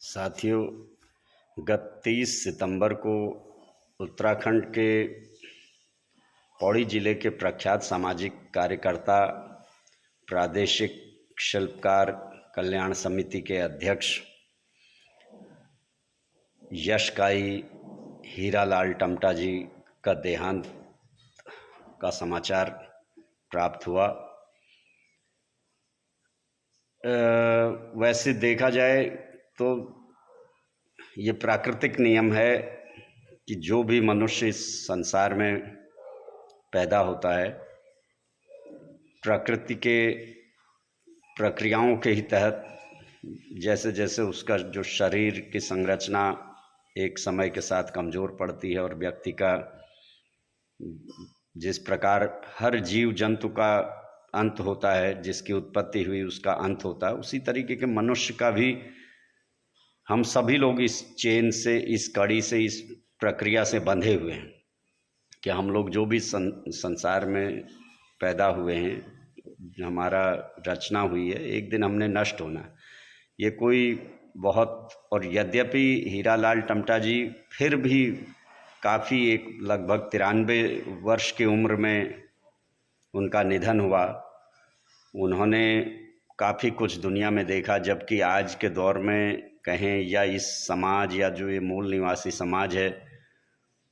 साथियों, गत 30 सितंबर को उत्तराखंड के पौड़ी जिले के प्रख्यात सामाजिक कार्यकर्ता, प्रादेशिक शिल्पकार कल्याण समिति के अध्यक्ष यशकाई हीरालाल टमटा जी का देहांत का समाचार प्राप्त हुआ। वैसे देखा जाए तो ये प्राकृतिक नियम है कि जो भी मनुष्य इस संसार में पैदा होता है, प्रकृति के प्रक्रियाओं के ही तहत जैसे जैसे उसका जो शरीर की संरचना एक समय के साथ कमज़ोर पड़ती है और व्यक्ति का जिस प्रकार हर जीव जंतु का अंत होता है, जिसकी उत्पत्ति हुई उसका अंत होता है, उसी तरीके के मनुष्य का भी हम सभी लोग इस चेन से, इस कड़ी से, इस प्रक्रिया से बंधे हुए हैं कि हम लोग जो भी संसार में पैदा हुए हैं, हमारा रचना हुई है, एक दिन हमने नष्ट होना। ये कोई बहुत, और यद्यपि हीरालाल टमटा जी फिर भी काफ़ी एक लगभग 93 वर्ष की उम्र में उनका निधन हुआ। उन्होंने काफ़ी कुछ दुनिया में देखा, जबकि आज के दौर में कहें या इस समाज या जो ये मूल निवासी समाज है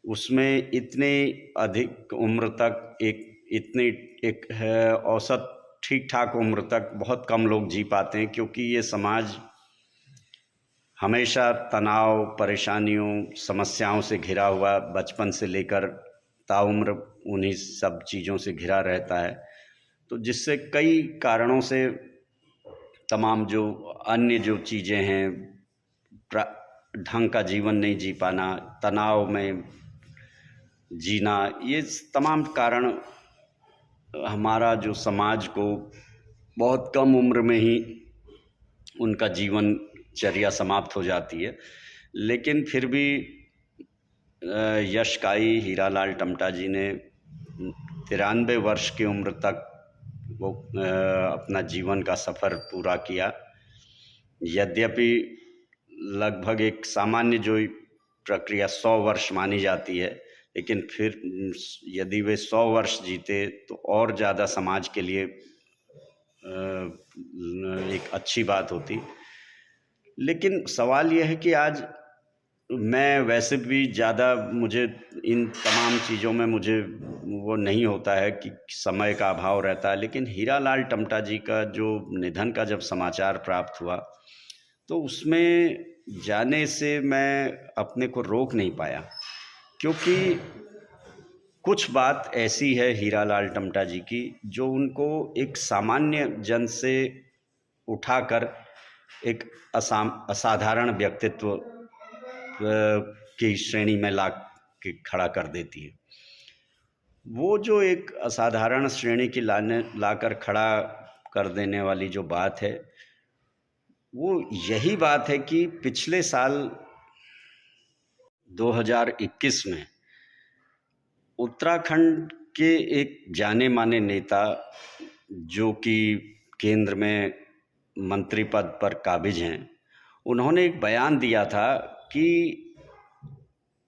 उसमें इतने अधिक उम्र तक एक है औसत ठीक ठाक उम्र तक बहुत कम लोग जी पाते हैं, क्योंकि ये समाज हमेशा तनाव, परेशानियों, समस्याओं से घिरा हुआ बचपन से लेकर ताउम्र उन्हीं सब चीज़ों से घिरा रहता है। तो जिससे कई कारणों से तमाम जो अन्य जो चीज़ें हैं, ढंग का जीवन नहीं जी पाना, तनाव में जीना, ये तमाम कारण हमारा जो समाज को बहुत कम उम्र में ही उनका जीवन चर्या समाप्त हो जाती है। लेकिन फिर भी यशकाई हीरालाल टमटा जी ने 93 वर्ष की उम्र तक वो अपना जीवन का सफ़र पूरा किया। यद्यपि लगभग एक सामान्य जो प्रक्रिया 100 वर्ष मानी जाती है, लेकिन फिर यदि वे 100 वर्ष जीते तो और ज़्यादा समाज के लिए एक अच्छी बात होती। लेकिन सवाल यह है कि आज मैं वैसे भी ज़्यादा, मुझे इन तमाम चीज़ों में मुझे वो नहीं होता है कि समय का अभाव रहता है, लेकिन हीरालाल टमटा जी का जो निधन का जब समाचार प्राप्त हुआ तो उसमें जाने से मैं अपने को रोक नहीं पाया, क्योंकि कुछ बात ऐसी है हीरालाल टमटा जी की जो उनको एक सामान्य जन से उठाकर एक असाधारण व्यक्तित्व की श्रेणी में ला के खड़ा कर देती है। वो जो एक असाधारण श्रेणी की लाकर खड़ा कर देने वाली जो बात है, वो यही बात है कि पिछले साल 2021 में उत्तराखंड के एक जाने माने नेता, जो कि केंद्र में मंत्री पद पर काबिज हैं, उन्होंने एक बयान दिया था कि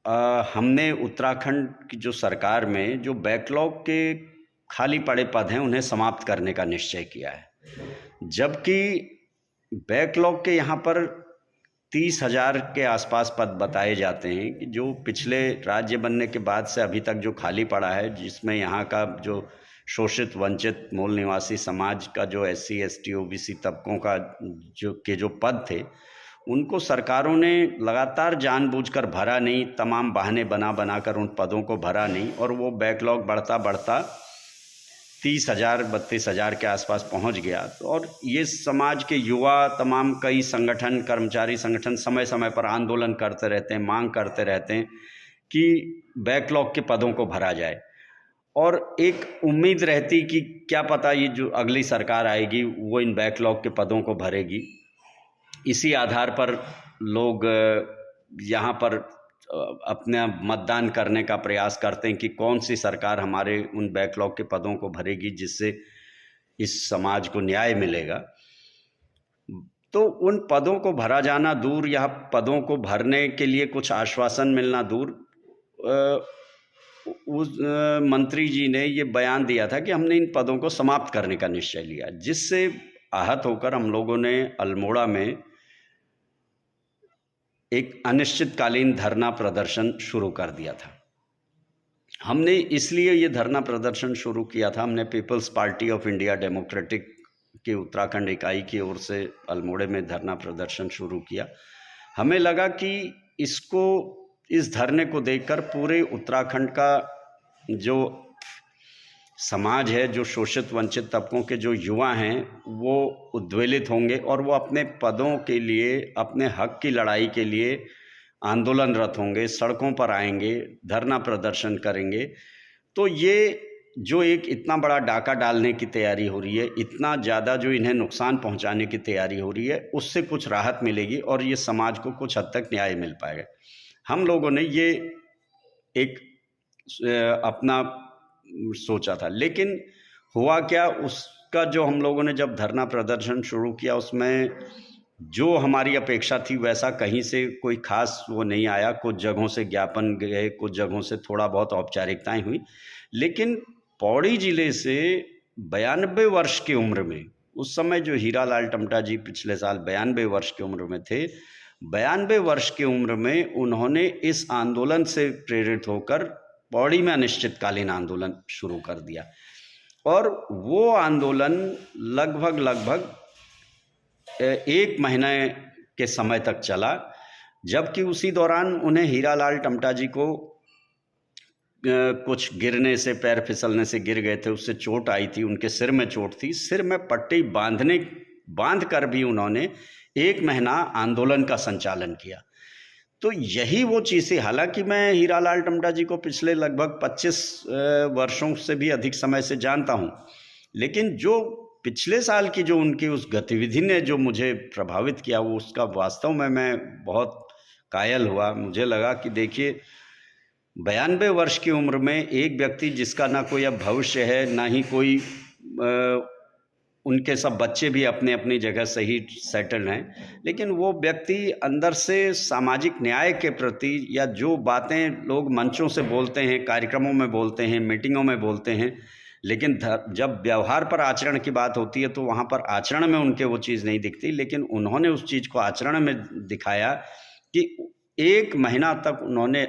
हमने उत्तराखंड की जो सरकार में जो बैकलॉग के खाली पड़े पद हैं उन्हें समाप्त करने का निश्चय किया है। जबकि बैकलॉग के यहाँ पर 30,000 के आसपास पद बताए जाते हैं कि जो पिछले राज्य बनने के बाद से अभी तक जो खाली पड़ा है, जिसमें यहाँ का जो शोषित वंचित मूल निवासी समाज का जो SC ST OBC तबकों का जो पद थे, उनको सरकारों ने लगातार जानबूझकर भरा नहीं, तमाम बहाने बनाकर उन पदों को भरा नहीं, और वो बैकलॉग बढ़ता 30,000 32,000 के आसपास पहुंच गया। और ये समाज के युवा, तमाम कई संगठन, कर्मचारी संगठन समय समय पर आंदोलन करते रहते हैं, मांग करते रहते हैं कि बैकलॉग के पदों को भरा जाए, और एक उम्मीद रहती कि क्या पता ये जो अगली सरकार आएगी वो इन बैकलॉग के पदों को भरेगी। इसी आधार पर लोग यहाँ पर अपना मतदान करने का प्रयास करते हैं कि कौन सी सरकार हमारे उन बैकलॉग के पदों को भरेगी, जिससे इस समाज को न्याय मिलेगा। तो उन पदों को भरा जाना दूर या पदों को भरने के लिए कुछ आश्वासन मिलना दूर, उस मंत्री जी ने ये बयान दिया था कि हमने इन पदों को समाप्त करने का निश्चय लिया, जिससे आहत होकर हम लोगों ने अल्मोड़ा में एक अनिश्चितकालीन धरना प्रदर्शन शुरू कर दिया था। हमने इसलिए ये धरना प्रदर्शन शुरू किया था, हमने पीपल्स पार्टी ऑफ इंडिया डेमोक्रेटिक की उत्तराखंड इकाई की ओर से अल्मोड़े में धरना प्रदर्शन शुरू किया। हमें लगा कि इस धरने को देखकर पूरे उत्तराखंड का जो समाज है, जो शोषित वंचित तबकों के जो युवा हैं, वो उद्वेलित होंगे और वो अपने पदों के लिए, अपने हक की लड़ाई के लिए आंदोलनरत होंगे, सड़कों पर आएंगे, धरना प्रदर्शन करेंगे। तो ये जो एक इतना बड़ा डाका डालने की तैयारी हो रही है, इतना ज़्यादा जो इन्हें नुकसान पहुंचाने की तैयारी हो रही है, उससे कुछ राहत मिलेगी और ये समाज को कुछ हद तक न्याय मिल पाएगा। हम लोगों ने ये एक अपना सोचा था, लेकिन हुआ क्या, उसका जो हम लोगों ने जब धरना प्रदर्शन शुरू किया, उसमें जो हमारी अपेक्षा थी वैसा कहीं से कोई खास वो नहीं आया। कुछ जगहों से ज्ञापन गए, कुछ जगहों से थोड़ा बहुत औपचारिकताएं हुई, लेकिन पौड़ी जिले से 92 वर्ष की उम्र में, उस समय जो हीरालाल टमटा जी पिछले साल 92 वर्ष की उम्र में थे, 92 वर्ष की उम्र में उन्होंने इस आंदोलन से प्रेरित होकर पौड़ी में अनिश्चितकालीन आंदोलन शुरू कर दिया और वो आंदोलन लगभग 1 महीने के समय तक चला, जबकि उसी दौरान उन्हें हीरालाल टमटा जी को कुछ गिरने से, पैर फिसलने से गिर गए थे, उससे चोट आई थी, उनके सिर में चोट थी। सिर में पट्टी बांध कर भी उन्होंने 1 महीना आंदोलन का संचालन किया। तो यही वो चीज़ें, हालांकि मैं हीरालाल टमटा जी को पिछले लगभग 25 वर्षों से भी अधिक समय से जानता हूँ, लेकिन जो पिछले साल की जो उनकी उस गतिविधि ने जो मुझे प्रभावित किया, वो उसका वास्तव में मैं बहुत कायल हुआ। मुझे लगा कि देखिए, 92 वर्ष की उम्र में एक व्यक्ति जिसका ना कोई अब भविष्य है, ना ही कोई उनके सब बच्चे भी अपने अपनी जगह सही सेटल हैं, लेकिन वो व्यक्ति अंदर से सामाजिक न्याय के प्रति, या जो बातें लोग मंचों से बोलते हैं, कार्यक्रमों में बोलते हैं, मीटिंगों में बोलते हैं, लेकिन जब व्यवहार पर, आचरण की बात होती है तो वहाँ पर आचरण में उनके वो चीज़ नहीं दिखती, लेकिन उन्होंने उस चीज़ को आचरण में दिखाया कि 1 महीना तक उन्होंने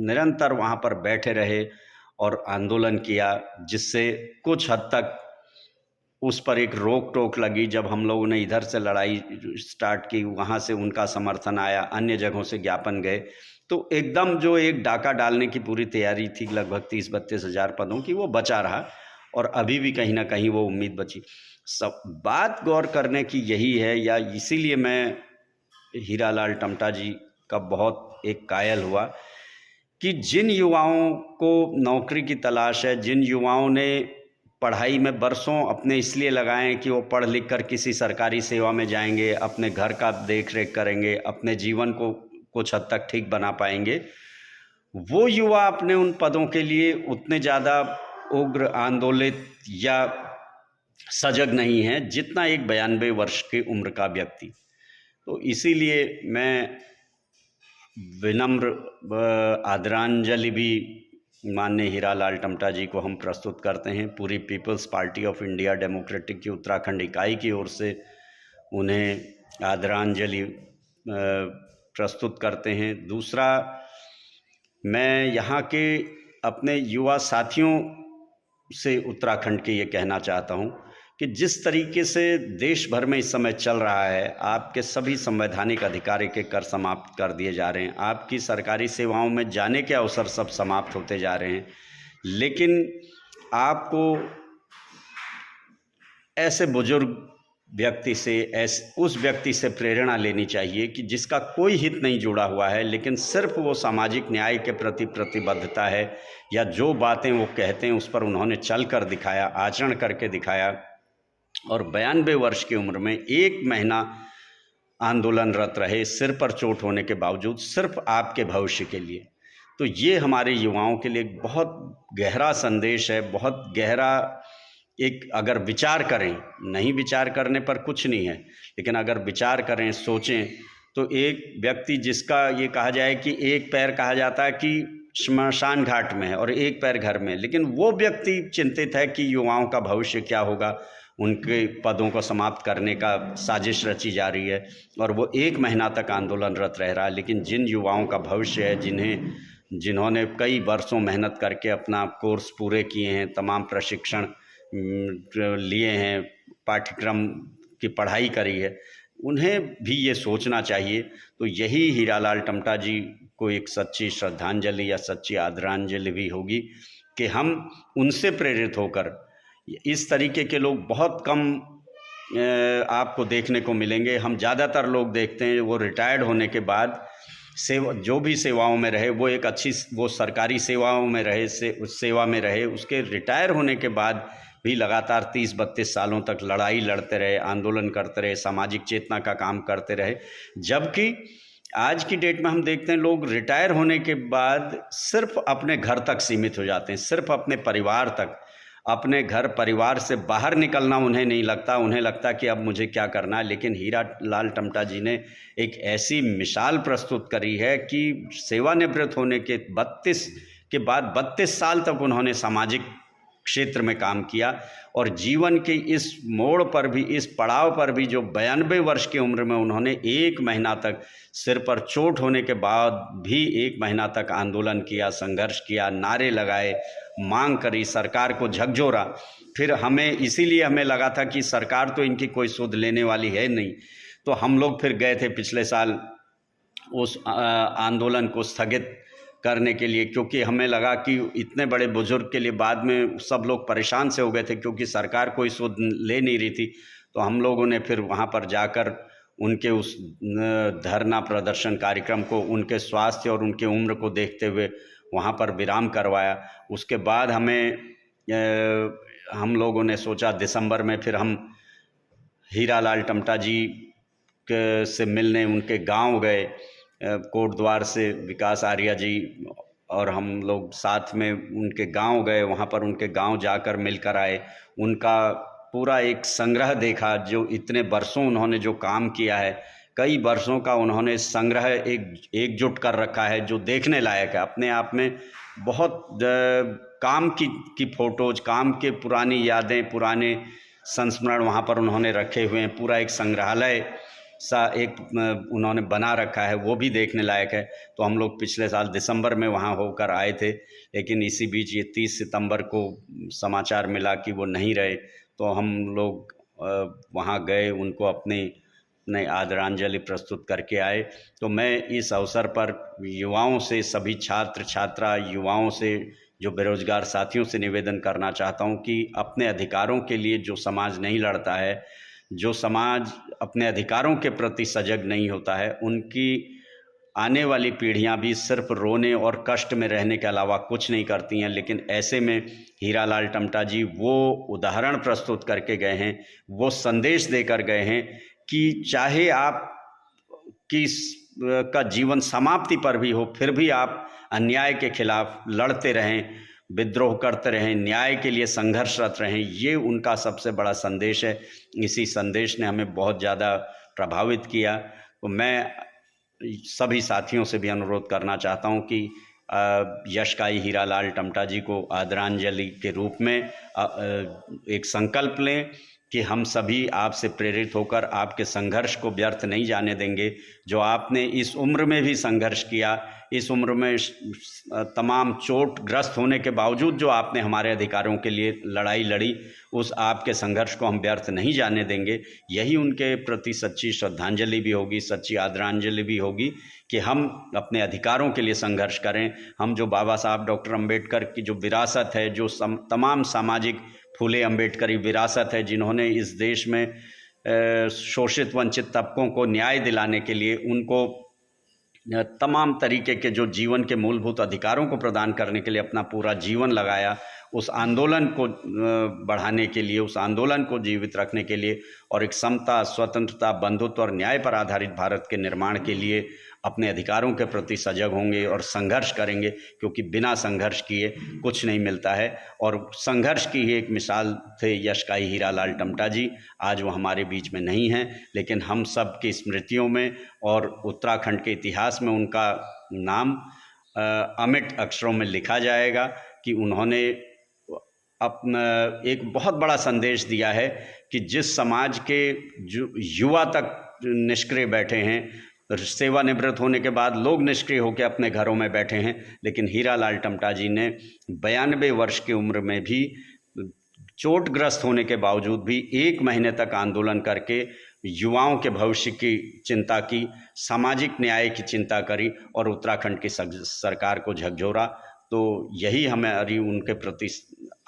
निरंतर वहाँ पर बैठे रहे और आंदोलन किया, जिससे कुछ हद तक उस पर एक रोक टोक लगी। जब हम लोगों ने इधर से लड़ाई स्टार्ट की, वहाँ से उनका समर्थन आया, अन्य जगहों से ज्ञापन गए, तो एकदम जो एक डाका डालने की पूरी तैयारी थी लगभग 30-32 हज़ार पदों की, वो बचा रहा और अभी भी कहीं ना कहीं वो उम्मीद बची। सब बात गौर करने की यही है, या इसीलिए मैं हीरालाल टमटा जी का बहुत एक कायल हुआ कि जिन युवाओं को नौकरी की तलाश है, जिन युवाओं ने पढ़ाई में बरसों अपने इसलिए लगाएं कि वो पढ़ लिख कर किसी सरकारी सेवा में जाएंगे, अपने घर का देख रेख करेंगे, अपने जीवन को कुछ हद तक ठीक बना पाएंगे, वो युवा अपने उन पदों के लिए उतने ज़्यादा उग्र, आंदोलित या सजग नहीं है जितना एक 92 वर्ष की उम्र का व्यक्ति। तो इसीलिए मैं विनम्र आदरांजलि भी माननीय हीरालाल टमटा जी को हम प्रस्तुत करते हैं। पूरी पीपल्स पार्टी ऑफ इंडिया डेमोक्रेटिक की उत्तराखंड इकाई की ओर से उन्हें आदरांजलि प्रस्तुत करते हैं। दूसरा, मैं यहाँ के अपने युवा साथियों से उत्तराखंड के ये कहना चाहता हूँ कि जिस तरीके से देश भर में इस समय चल रहा है, आपके सभी संवैधानिक अधिकार के कर समाप्त कर दिए जा रहे हैं, आपकी सरकारी सेवाओं में जाने के अवसर सब समाप्त होते जा रहे हैं, लेकिन आपको ऐसे बुजुर्ग व्यक्ति से, उस व्यक्ति से प्रेरणा लेनी चाहिए कि जिसका कोई हित नहीं जुड़ा हुआ है, लेकिन सिर्फ वो सामाजिक न्याय के प्रति प्रतिबद्धता है, या जो बातें वो कहते हैं उस पर उन्होंने चल कर दिखाया, आचरण करके दिखाया, और 92 वर्ष की उम्र में 1 महीना आंदोलनरत रहे, सिर पर चोट होने के बावजूद, सिर्फ आपके भविष्य के लिए। तो ये हमारे युवाओं के लिए बहुत गहरा संदेश है, बहुत गहरा एक अगर विचार करें, नहीं विचार करने पर कुछ नहीं है, लेकिन अगर विचार करें, सोचें, तो एक व्यक्ति जिसका ये कहा जाए कि एक पैर कहा जाता है कि श्मशान घाट में है और एक पैर घर में, लेकिन वो व्यक्ति चिंतित है कि युवाओं का भविष्य क्या होगा, उनके पदों को समाप्त करने का साजिश रची जा रही है और वो 1 महीना तक आंदोलनरत रह रहा है। लेकिन जिन युवाओं का भविष्य है, जिन्होंने कई वर्षों मेहनत करके अपना कोर्स पूरे किए हैं, तमाम प्रशिक्षण लिए हैं, पाठ्यक्रम की पढ़ाई करी है, उन्हें भी ये सोचना चाहिए। तो यही हीरालाल टमटा जी को एक सच्ची श्रद्धांजलि या सच्ची आदरांजलि भी होगी कि हम उनसे प्रेरित होकर, इस तरीके के लोग बहुत कम आपको देखने को मिलेंगे। हम ज़्यादातर लोग देखते हैं वो रिटायर्ड होने के बाद जो भी सेवाओं में रहे, वो एक अच्छी वो सरकारी सेवाओं में रहे, सेवा में रहे, उसके रिटायर होने के बाद भी लगातार 30-32 सालों तक लड़ाई लड़ते रहे, आंदोलन करते रहे, सामाजिक चेतना का काम करते रहे। जबकि आज की डेट में हम देखते हैं लोग रिटायर होने के बाद सिर्फ अपने घर तक सीमित हो जाते हैं, सिर्फ अपने परिवार तक, अपने घर परिवार से बाहर निकलना उन्हें नहीं लगता। उन्हें लगता कि अब मुझे क्या करना है। लेकिन हीरालाल टमटा जी ने एक ऐसी मिसाल प्रस्तुत करी है कि सेवानिवृत्त होने के 32 साल तक उन्होंने सामाजिक क्षेत्र में काम किया और जीवन के इस मोड़ पर भी, इस पड़ाव पर भी, जो 92 वर्ष की उम्र में उन्होंने 1 महीना तक, सिर पर चोट होने के बाद भी 1 महीना तक आंदोलन किया, संघर्ष किया, नारे लगाए, मांग करी, सरकार को झकझोरा। फिर इसीलिए हमें लगा था कि सरकार तो इनकी कोई सुध लेने वाली है नहीं, तो हम लोग फिर गए थे पिछले साल उस आंदोलन को स्थगित करने के लिए, क्योंकि हमें लगा कि इतने बड़े बुजुर्ग के लिए बाद में सब लोग परेशान से हो गए थे क्योंकि सरकार कोई सुध ले नहीं रही थी। तो हम लोगों ने फिर वहाँ पर जाकर उनके उस धरना प्रदर्शन कार्यक्रम को उनके स्वास्थ्य और उनके उम्र को देखते हुए वहाँ पर विराम करवाया। उसके बाद हम लोगों ने सोचा दिसंबर में फिर हम हीरालाल टमटा जी से मिलने उनके गांव गए। कोटद्वार से विकास आर्या जी और हम लोग साथ में उनके गांव गए, वहाँ पर उनके गांव जाकर मिलकर आए, उनका पूरा एक संग्रह देखा, जो इतने वर्षों उन्होंने जो काम किया है, कई वर्षों का उन्होंने संग्रह एकजुट कर रखा है, जो देखने लायक है। अपने आप में बहुत काम की फोटोज, काम के पुरानी यादें, पुराने संस्मरण वहाँ पर उन्होंने रखे हुए हैं। पूरा एक संग्रहालय सा एक उन्होंने बना रखा है, वो भी देखने लायक है। तो हम लोग पिछले साल दिसंबर में वहाँ होकर आए थे, लेकिन इसी बीच ये 30 सितंबर को समाचार मिला कि वो नहीं रहे। तो हम लोग वहाँ गए, उनको अपने आदरांजलि प्रस्तुत करके आए। तो मैं इस अवसर पर युवाओं से, सभी छात्र छात्रा युवाओं से, जो बेरोजगार साथियों से निवेदन करना चाहता हूँ कि अपने अधिकारों के लिए जो समाज नहीं लड़ता है, जो समाज अपने अधिकारों के प्रति सजग नहीं होता है, उनकी आने वाली पीढ़ियां भी सिर्फ रोने और कष्ट में रहने के अलावा कुछ नहीं करती हैं। लेकिन ऐसे में हीरालाल टमटा जी वो उदाहरण प्रस्तुत करके गए हैं, वो संदेश देकर गए हैं कि चाहे आप का जीवन समाप्ति पर भी हो, फिर भी आप अन्याय के खिलाफ लड़ते रहें, विद्रोह करते रहें, न्याय के लिए संघर्षरत रहें। ये उनका सबसे बड़ा संदेश है। इसी संदेश ने हमें बहुत ज़्यादा प्रभावित किया। तो मैं सभी साथियों से भी अनुरोध करना चाहता हूं कि यशकाई हीरालाल टमटा जी को आदरांजलि के रूप में एक संकल्प लें कि हम सभी आपसे प्रेरित होकर आपके संघर्ष को व्यर्थ नहीं जाने देंगे। जो आपने इस उम्र में भी संघर्ष किया, इस उम्र में तमाम चोटग्रस्त होने के बावजूद जो आपने हमारे अधिकारों के लिए लड़ाई लड़ी, उस आपके संघर्ष को हम व्यर्थ नहीं जाने देंगे। यही उनके प्रति सच्ची श्रद्धांजलि भी होगी, सच्ची आदरांजलि भी होगी कि हम अपने अधिकारों के लिए संघर्ष करें। हम जो बाबा साहब डॉक्टर अम्बेडकर की जो विरासत है, जो तमाम सामाजिक फूले अम्बेडकरी विरासत है, जिन्होंने इस देश में शोषित वंचित तबकों को न्याय दिलाने के लिए, उनको तमाम तरीके के जो जीवन के मूलभूत अधिकारों को प्रदान करने के लिए अपना पूरा जीवन लगाया, उस आंदोलन को बढ़ाने के लिए, उस आंदोलन को जीवित रखने के लिए और एक समता, स्वतंत्रता, बंधुत्व और न्याय पर आधारित भारत के निर्माण के लिए अपने अधिकारों के प्रति सजग होंगे और संघर्ष करेंगे, क्योंकि बिना संघर्ष किए कुछ नहीं मिलता है। और संघर्ष की ही एक मिसाल थे यशकाई हीरालाल टमटा जी। आज वो हमारे बीच में नहीं हैं, लेकिन हम सब की स्मृतियों में और उत्तराखंड के इतिहास में उनका नाम अमिट अक्षरों में लिखा जाएगा कि उन्होंने अपना एक बहुत बड़ा संदेश दिया है कि जिस समाज के जो युवा तक निष्क्रिय बैठे हैं, सेवानिवृत्त होने के बाद लोग निष्क्रिय होकर अपने घरों में बैठे हैं, लेकिन हीरालाल टमटा जी ने 92 वर्ष की उम्र में भी चोटग्रस्त होने के बावजूद भी 1 महीने तक आंदोलन करके युवाओं के भविष्य की चिंता की, सामाजिक न्याय की चिंता करी और उत्तराखंड की सरकार को झकझोरा। तो यही हमारी उनके प्रति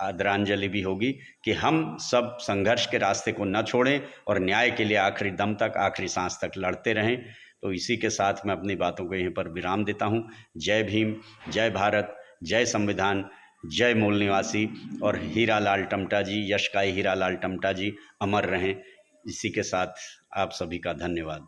आदरांजलि भी होगी कि हम सब संघर्ष के रास्ते को न छोड़ें और न्याय के लिए आखिरी दम तक, आखिरी सांस तक लड़ते रहें। तो इसी के साथ मैं अपनी बातों को यहीं पर विराम देता हूँ। जय भीम, जय भारत, जय संविधान, जय मूल निवासी। और हीरालाल टमटा जी, यशकाई हीरालाल टमटा जी अमर रहें। इसी के साथ आप सभी का धन्यवाद।